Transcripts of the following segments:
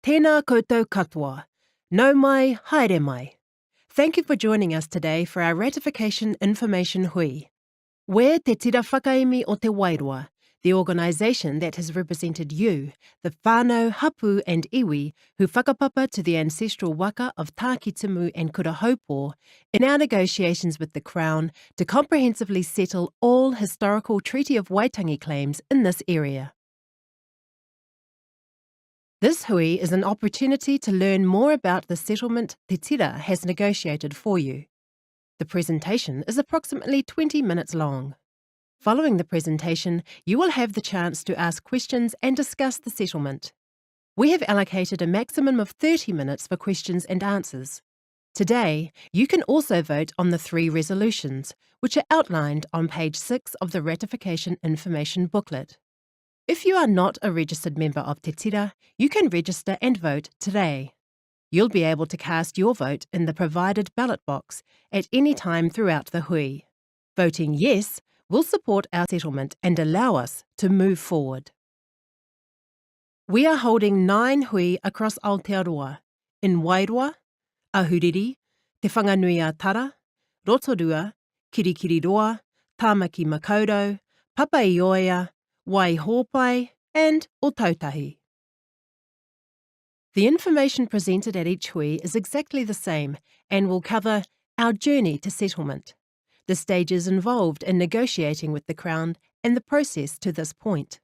Tēnā koutou katoa. Nau mai, haere mai. Thank you for joining us today for our Ratification Information Hui. We're Te Tira Whakaimi o Te Wairua, the organisation that has represented you, the whānau, hapu and iwi who whakapapa to the ancestral waka of Tākitimu and Kurahaupō in our negotiations with the Crown to comprehensively settle all historical Treaty of Waitangi claims in this area. This hui is an opportunity to learn more about the settlement Te Tira has negotiated for you. The presentation is approximately 20 minutes long. Following the presentation, you will have the chance to ask questions and discuss the settlement. We have allocated a maximum of 30 minutes for questions and answers. Today, you can also vote on the 3 resolutions, which are outlined on page 6 of the Ratification Information booklet. If you are not a registered member of Te Tira, you can register and vote today. You'll be able to cast your vote in the provided ballot box at any time throughout the hui. Voting yes will support our settlement and allow us to move forward. We are holding 9 hui across Aotearoa, in Wairua, Ahuriri, Te Whanganui Tara, Rotorua, Kirikiriroa, Tāmaki Makaurau, Papaioea, Waihopai and Otautahi. The information presented at each hui is exactly the same and will cover our journey to settlement, the stages involved in negotiating with the Crown and the process to this point.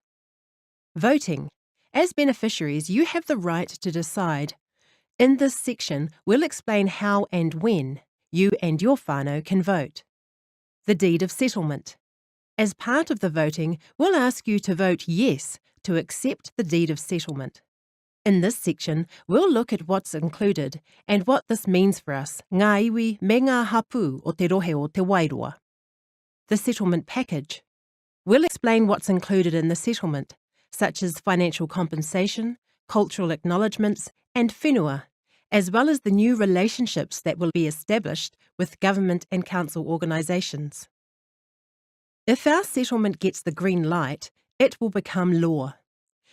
Voting. As beneficiaries, you have the right to decide. In this section, we'll explain how and when you and your whānau can vote. The deed of settlement. As part of the voting, we'll ask you to vote yes to accept the deed of settlement. In this section, we'll look at what's included and what this means for us, ngā iwi me ngā hapu o te rohe o te Wairua. The settlement package. We'll explain what's included in the settlement, such as financial compensation, cultural acknowledgements and whenua, as well as the new relationships that will be established with government and council organisations. If our settlement gets the green light, it will become law.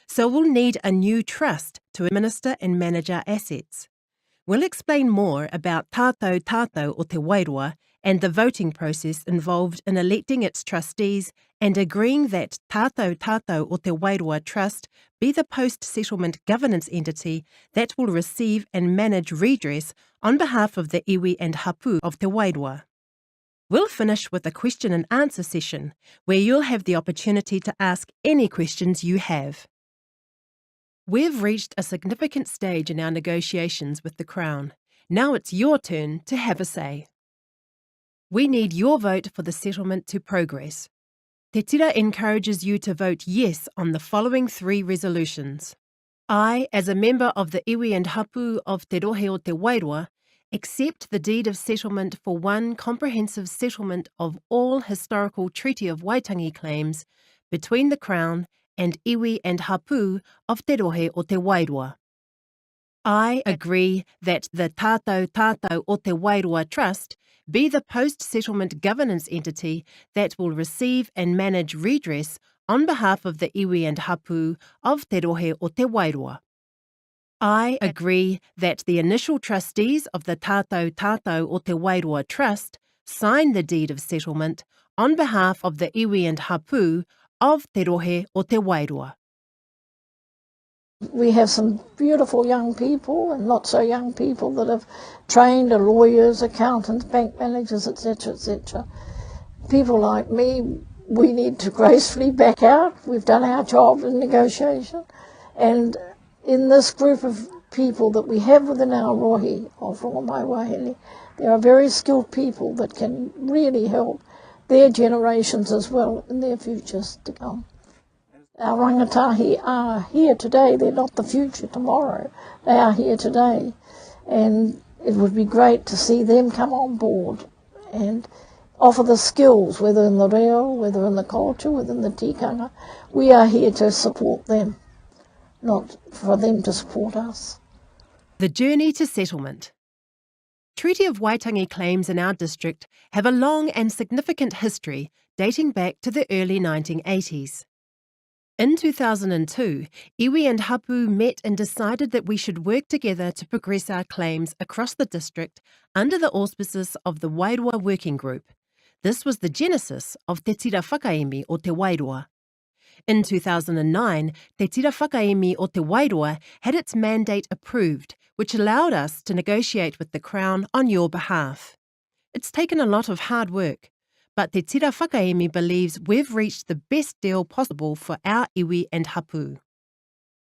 So we'll need a new trust to administer and manage our assets. We'll explain more about tātou o te Wairua and the voting process involved in electing its trustees and agreeing that tātou o te Wairua Trust be the post-settlement governance entity that will receive and manage redress on behalf of the iwi and hapu of te Wairua. We'll finish with a question and answer session where you'll have the opportunity to ask any questions you have. We've reached a significant stage in our negotiations with the Crown. Now it's your turn to have a say. We need your vote for the settlement to progress. Te Tira encourages you to vote yes on the following 3 resolutions. I, as a member of the iwi and hapu of Te Rohe o Te Wairua, accept the deed of settlement for one comprehensive settlement of all historical Treaty of Waitangi claims between the Crown and iwi and hapu of Te Rohe o Te Wairua. I agree that the tātou o Te Wairua Trust be the post-settlement governance entity that will receive and manage redress on behalf of the iwi and hapu of Te Rohe o Te Wairua. I agree that the initial trustees of the tātou o Te Wairua Trust sign the deed of settlement on behalf of the iwi and hapu of Te Rohe o Te Wairua. We have some beautiful young people and not so young people that have trained as lawyers, accountants, bank managers, etc., etc. People like me, we need to gracefully back out. We've done our job in negotiation, and in this group of people that we have within our rohi of Rongamai Wahine, there are very skilled people that can really help their generations as well in their futures to come. Our rangatahi are here today. They're not the future tomorrow. They are here today. And it would be great to see them come on board and offer the skills, whether in the reo, whether in the culture, whether in the tikanga. We are here to support them, not for them to support us. The journey to settlement. Treaty of Waitangi claims in our district have a long and significant history dating back to the early 1980s. In 2002, iwi and hapu met and decided that we should work together to progress our claims across the district under the auspices of the Wairua Working Group. This was the genesis of Te Tira Whakaemi o Te Wairua. In 2009, Te Tira Whakaemi o Te Wairua had its mandate approved, which allowed us to negotiate with the Crown on your behalf. It's taken a lot of hard work, but Te Tira Whakaemi believes we've reached the best deal possible for our iwi and hapu.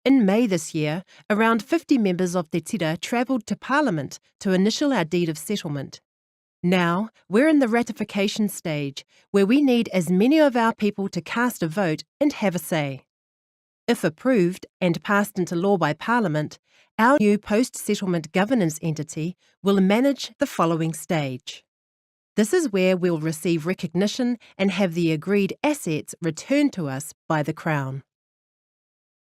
In May this year, around 50 members of Te Tira travelled to Parliament to initial our deed of settlement. Now, we're in the ratification stage, where we need as many of our people to cast a vote and have a say. If approved and passed into law by Parliament, our new post-settlement governance entity will manage the following stage. This is where we'll receive recognition and have the agreed assets returned to us by the Crown.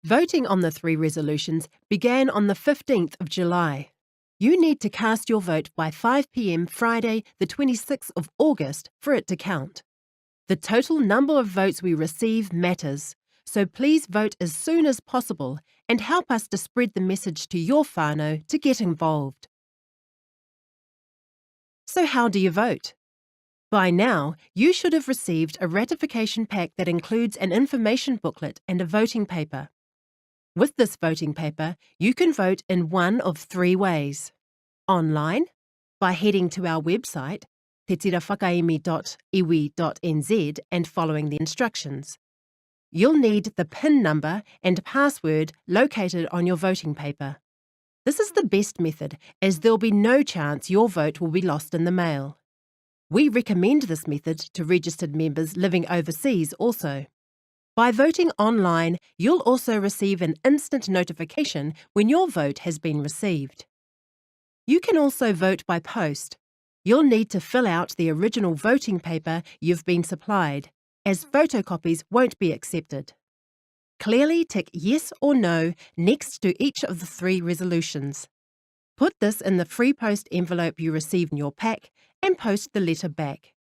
Voting on the 3 resolutions began on the 15th of July. You need to cast your vote by 5 p.m. Friday, the 26th of August, for it to count. The total number of votes we receive matters, so please vote as soon as possible and help us to spread the message to your whānau to get involved. So how do you vote? By now, you should have received a ratification pack that includes an information booklet and a voting paper. With this voting paper, you can vote in one of 3 ways. Online, by heading to our website, tetirawhakaemi.iwi.nz, and following the instructions. You'll need the PIN number and password located on your voting paper. This is the best method, as there'll be no chance your vote will be lost in the mail. We recommend this method to registered members living overseas also. By voting online, you'll also receive an instant notification when your vote has been received. You can also vote by post. You'll need to fill out the original voting paper you've been supplied, as photocopies won't be accepted. Clearly tick yes or no next to each of the 3 resolutions. Put this in the free post envelope you receive in your pack and post the letter back.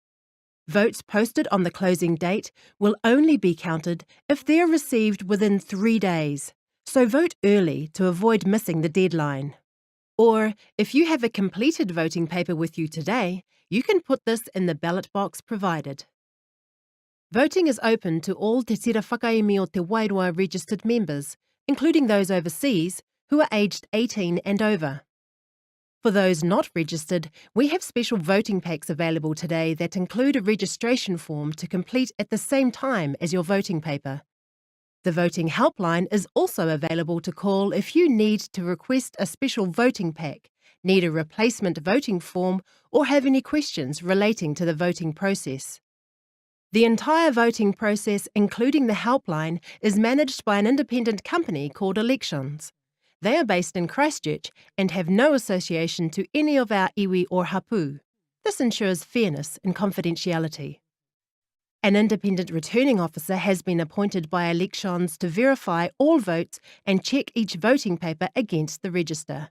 Votes posted on the closing date will only be counted if they are received within 3 days, so vote early to avoid missing the deadline. Or, if you have a completed voting paper with you today, you can put this in the ballot box provided. Voting is open to all Te Tira Whakaemi o Te Wairua registered members, including those overseas who are aged 18 and over. For those not registered, we have special voting packs available today that include a registration form to complete at the same time as your voting paper. The voting helpline is also available to call if you need to request a special voting pack, need a replacement voting form, or have any questions relating to the voting process. The entire voting process, including the helpline, is managed by an independent company called Elections. They are based in Christchurch and have no association to any of our iwi or hapu. This ensures fairness and confidentiality. An independent returning officer has been appointed by Elections to verify all votes and check each voting paper against the register.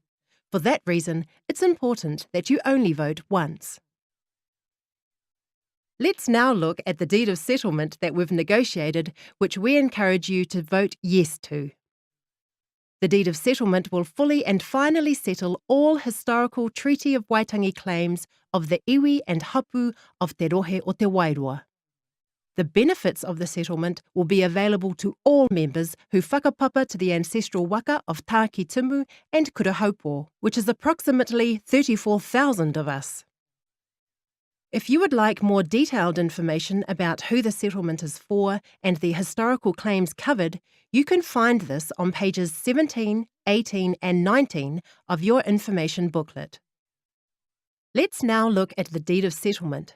For that reason, it's important that you only vote once. Let's now look at the deed of settlement that we've negotiated, which we encourage you to vote yes to. The deed of settlement will fully and finally settle all historical Treaty of Waitangi claims of the iwi and hapu of Te Rohe o Te Wairua. The benefits of the settlement will be available to all members who whakapapa to the ancestral waka of Tāki Timu and Kurahaupo, which is approximately 34,000 of us. If you would like more detailed information about who the settlement is for and the historical claims covered, you can find this on pages 17, 18 and 19 of your information booklet. Let's now look at the deed of settlement.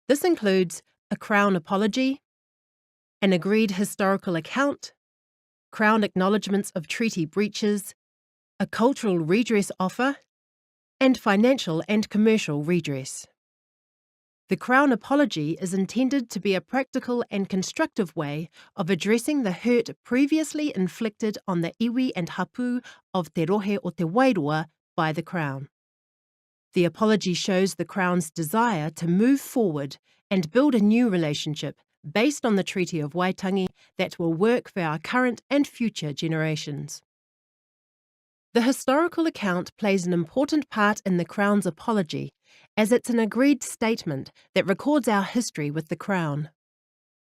This includes a Crown apology, an agreed historical account, Crown acknowledgements of treaty breaches, a cultural redress offer, and financial and commercial redress. The Crown apology is intended to be a practical and constructive way of addressing the hurt previously inflicted on the iwi and hapu of Te Rohe o Te Wairua by the Crown. The apology shows the Crown's desire to move forward and build a new relationship based on the Treaty of Waitangi that will work for our current and future generations. The historical account plays an important part in the Crown's apology, as it's an agreed statement that records our history with the Crown.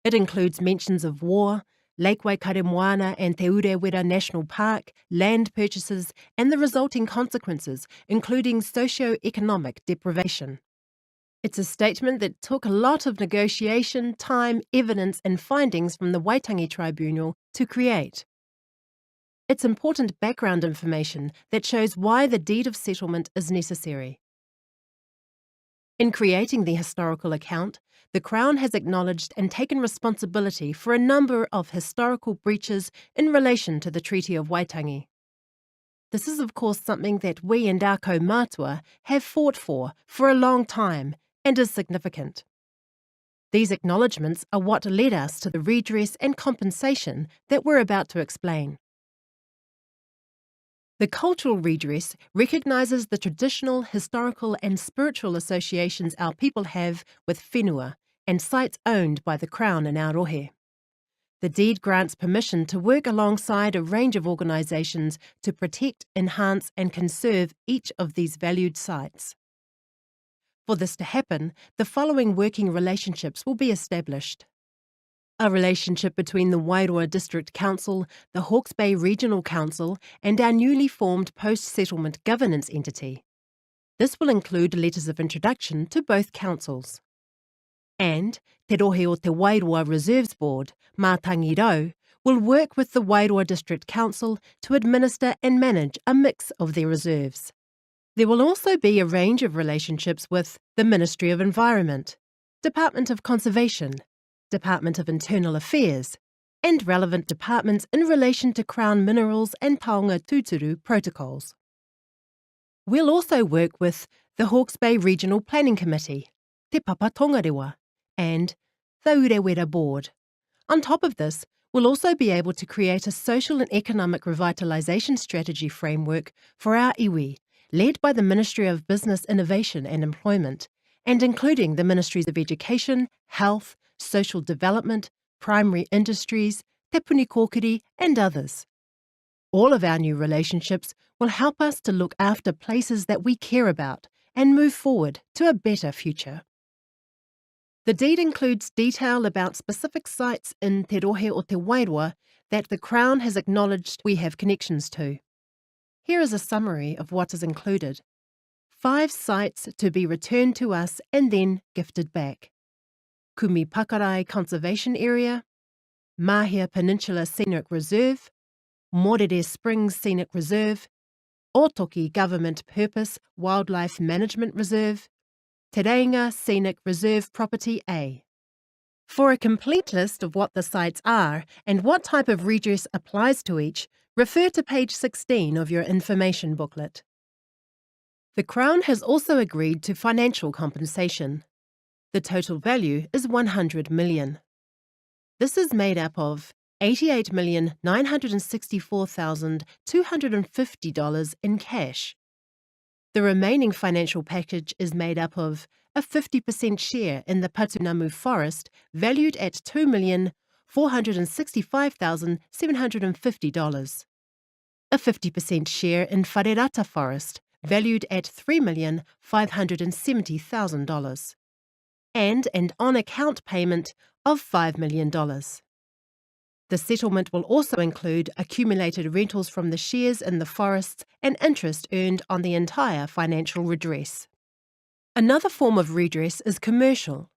It includes mentions of war, Lake Waikaremoana and Te Urewera National Park, land purchases, and the resulting consequences, including socio-economic deprivation. It's a statement that took a lot of negotiation, time, evidence, and findings from the Waitangi Tribunal to create. It's important background information that shows why the deed of settlement is necessary. In creating the historical account, the Crown has acknowledged and taken responsibility for a number of historical breaches in relation to the Treaty of Waitangi. This is of course something that we and our kaumātua have fought for a long time and is significant. These acknowledgements are what led us to the redress and compensation that we're about to explain. The cultural redress recognises the traditional, historical and spiritual associations our people have with whenua and sites owned by the Crown in our rohe. The deed grants permission to work alongside a range of organisations to protect, enhance and conserve each of these valued sites. For this to happen, the following working relationships will be established. A relationship between the Wairoa District Council, the Hawke's Bay Regional Council and our newly formed post-settlement governance entity. This will include letters of introduction to both councils. And Te Rohe o Te Wairoa Reserves Board, Mātangi Rau, will work with the Wairoa District Council to administer and manage a mix of their reserves. There will also be a range of relationships with the Ministry of Environment, Department of Conservation, Department of Internal Affairs, and relevant departments in relation to Crown Minerals and Paonga Tūturu protocols. We'll also work with the Hawke's Bay Regional Planning Committee, Te Papa Tongarewa, and the Urewera Board. On top of this, we'll also be able to create a social and economic revitalisation strategy framework for our iwi, led by the Ministry of Business, Innovation and Employment, and including the Ministries of Education, Health, Social Development, Primary Industries, Te Puni Kōkiri and others. All of our new relationships will help us to look after places that we care about and move forward to a better future. The deed includes detail about specific sites in Te Rohe o Te Wairoa that the Crown has acknowledged we have connections to. Here is a summary of what is included. 5 sites to be returned to us and then gifted back. Kumi Pakarai Conservation Area, Mahia Peninsula Scenic Reserve, Morere Springs Scenic Reserve, Otoki Government Purpose Wildlife Management Reserve, Te Reinga Scenic Reserve Property A. For a complete list of what the sites are and what type of redress applies to each, refer to page 16 of your information booklet. The Crown has also agreed to financial compensation. The total value is $100 million. This is made up of $88,964,250 in cash. The remaining financial package is made up of a 50% share in the Patunamu Forest valued at $2,465,750, a 50% share in Wharerata Forest valued at $3,570,000, and an on-account payment of $5 million. The settlement will also include accumulated rentals from the shares in the forests and interest earned on the entire financial redress. Another form of redress is commercial.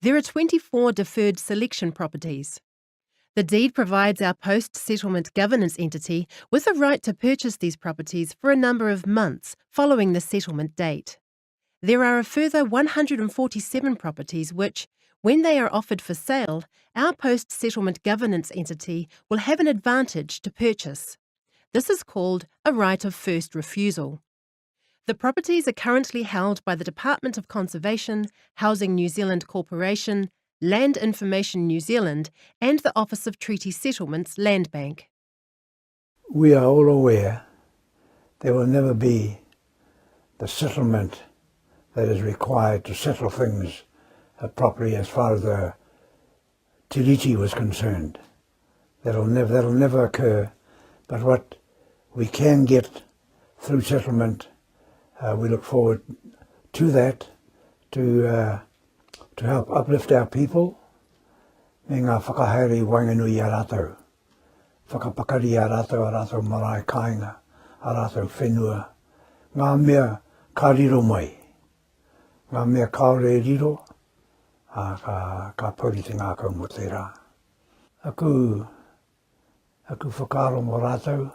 There are 24 deferred selection properties. The deed provides our post-settlement governance entity with a right to purchase these properties for a number of months following the settlement date. There are a further 147 properties which, when they are offered for sale, our post-settlement governance entity will have an advantage to purchase. This is called a right of first refusal. The properties are currently held by the Department of Conservation, Housing New Zealand Corporation, Land Information New Zealand, and the Office of Treaty Settlements Land Bank. We are all aware there will never be the settlement that is required to settle things properly as far as the tiriti was concerned. That'll never occur. But what we can get through settlement, we look forward to that, to help uplift our people. Me ngā whakahaere wainganui a rātou. Whakapakari a rātou marae kāinga, a rātou whenua. Ngā mea ka riro mai. Ngā mea kaore riro, ka paurite ngā kau mo te rā. Aku whakaro mo rātou,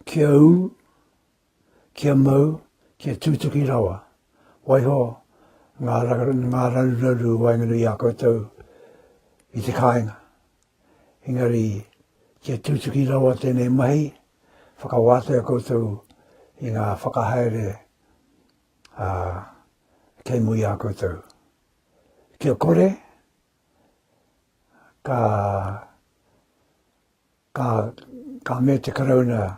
kia u, kia mau, kia tūtuki rawa. Waiho, ngā raruraru wainganui a koutou i te kāinga. Engari, kia tūtuki rawa tēnei mahi, whakawātea koutou i ngā whakahaere kei mui a koutou. Kia kore, ka mea te karauna,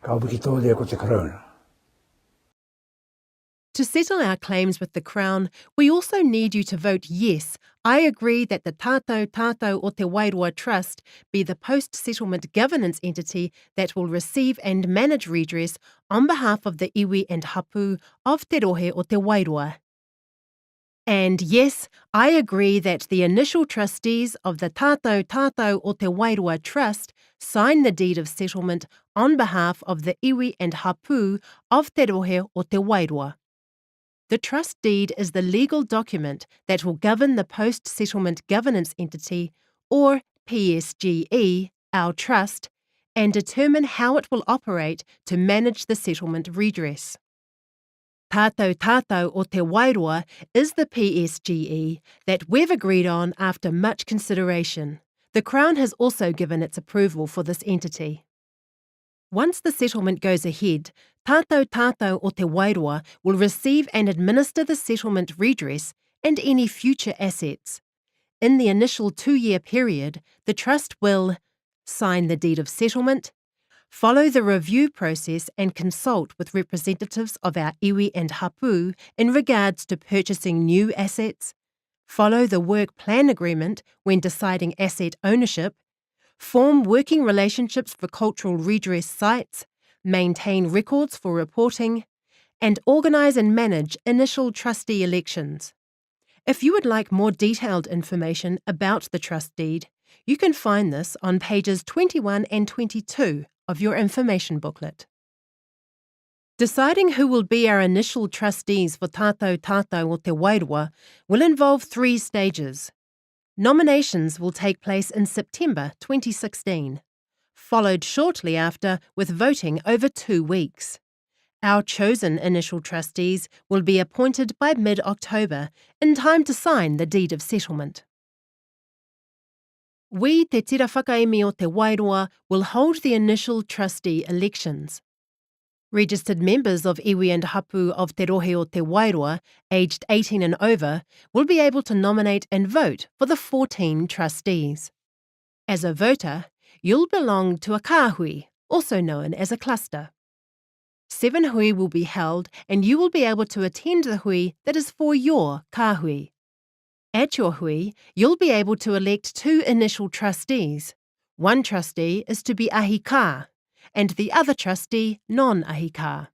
ka wikitōlea ko te karauna. To settle our claims with the Crown, we also need you to vote yes. I agree that the TTWOT o Te Wairua Trust be the post-settlement governance entity that will receive and manage redress on behalf of the iwi and hapu of Te Rohe o Te Wairua. And yes, I agree that the initial trustees of the TTWOT o Te Wairua Trust sign the deed of settlement on behalf of the iwi and hapu of Te Rohe o Te Wairua. The trust deed is the legal document that will govern the post-settlement governance entity, or PSGE, our trust, and determine how it will operate to manage the settlement redress. TTWOT o Te Wairua is the PSGE that we've agreed on after much consideration. The Crown has also given its approval for this entity. Once the settlement goes ahead, TTWOT o Te Wairua will receive and administer the settlement redress and any future assets. In the initial 2-year period, the Trust will sign the deed of settlement, follow the review process and consult with representatives of our iwi and hapu in regards to purchasing new assets, follow the work plan agreement when deciding asset ownership, form working relationships for cultural redress sites, maintain records for reporting, and organise and manage initial trustee elections. If you would like more detailed information about the trust deed, you can find this on pages 21 and 22 of your information booklet. Deciding who will be our initial trustees for TTWOT o Te Wairua will involve 3 stages. Nominations will take place in September 2016, followed shortly after with voting over 2 weeks. Our chosen initial trustees will be appointed by mid-October, in time to sign the deed of settlement. We, Te Tira Whakaemi o Te Wairua, will hold the initial trustee elections. Registered members of iwi and hapu of Te Rohe o Te Wairua, aged 18 and over, will be able to nominate and vote for the 14 trustees. As a voter, you'll belong to a kāhui, also known as a cluster. 7 hui will be held and you will be able to attend the hui that is for your kāhui. At your hui, you'll be able to elect 2 initial trustees. One trustee is to be ahi kā, and the other trustee non-ahi kā.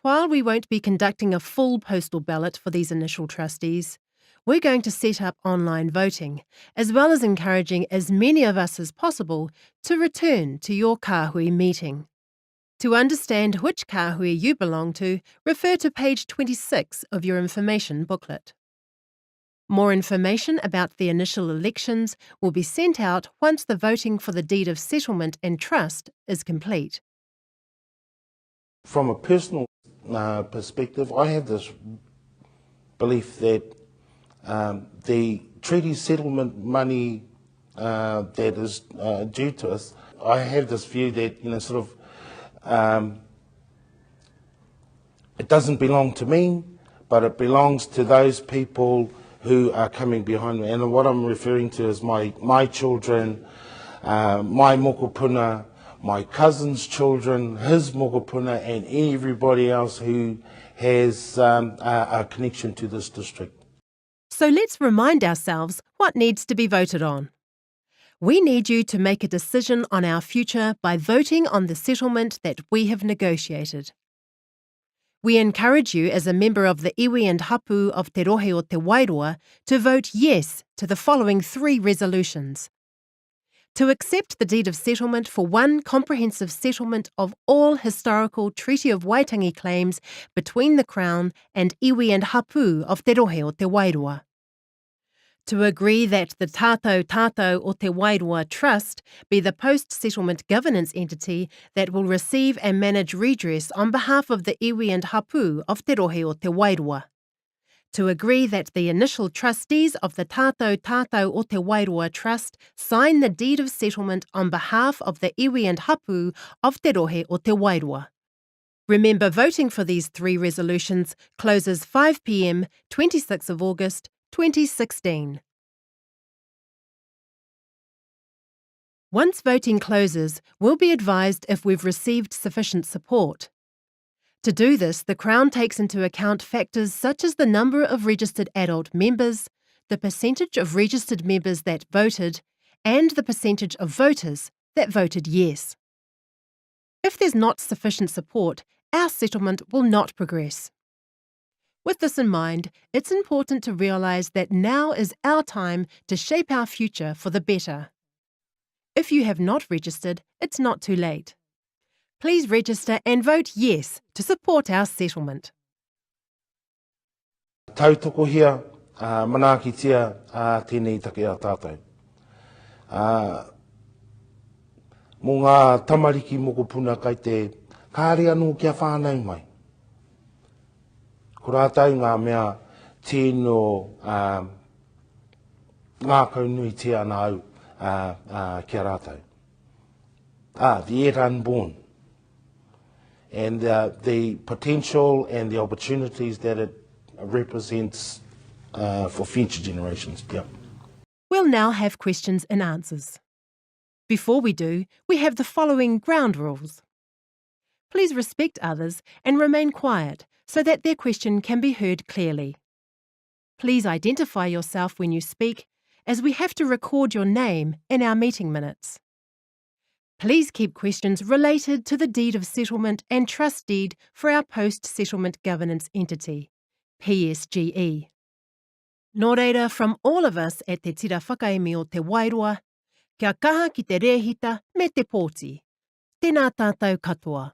While we won't be conducting a full postal ballot for these initial trustees, we're going to set up online voting, as well as encouraging as many of us as possible to return to your kāhui meeting. To understand which kāhui you belong to, refer to page 26 of your information booklet. More information about the initial elections will be sent out once the voting for the deed of settlement and trust is complete. From a personal perspective, I have this belief that the treaty settlement money that is due to us, I have this view that, it doesn't belong to me, but it belongs to those people who are coming behind me. And what I'm referring to is my children, my mokopuna, my cousin's children, his mokopuna, and everybody else who has a connection to this district. So let's remind ourselves what needs to be voted on. We need you to make a decision on our future by voting on the settlement that we have negotiated. We encourage you as a member of the iwi and hapu of Te Rohe o Te Wairoa to vote yes to the following 3 resolutions. To accept the deed of settlement for one comprehensive settlement of all historical Treaty of Waitangi claims between the Crown and iwi and hapu of Te Rohe o Te Wairoa. To agree that the Tātou o Te Wairoa Trust be the post-settlement governance entity that will receive and manage redress on behalf of the iwi and hapu of Te Rohe o Te Wairoa. To agree that the initial trustees of the Tātou o Te Wairoa Trust sign the deed of settlement on behalf of the iwi and hapu of Te Rohe o Te Wairoa. Remember, voting for these 3 resolutions closes 5 p.m, 26th of August, 2016. Once voting closes, we'll be advised if we've received sufficient support. To do this, the Crown takes into account factors such as the number of registered adult members, the percentage of registered members that voted, and the percentage of voters that voted yes. If there's not sufficient support, our settlement will not progress. With this in mind, it's important to realise that now is our time to shape our future for the better. If you have not registered, it's not too late. Please register and vote yes to support our settlement. Tautoko hia, manakitia tēnei take a tātou. Mō ngā tamariki moko puna kai te kāre anō kia whānau mai. Ko rātou ngā mea tēno ngā kaunui te ana au kia rātou. The yet unborn. And the potential and the opportunities that it represents for future generations. Yeah. We'll now have questions and answers. Before we do, we have the following ground rules. Please respect others and remain quiet so that their question can be heard clearly. Please identify yourself when you speak, as we have to record your name in our meeting minutes. Please keep questions related to the deed of settlement and trust deed for our post-settlement governance entity, PSGE. Nō reira, from all of us at Te Tira Whakaemi o Te Wairoa, kia kaha ki te rehita me te pōti. Tēnā tātou katoa.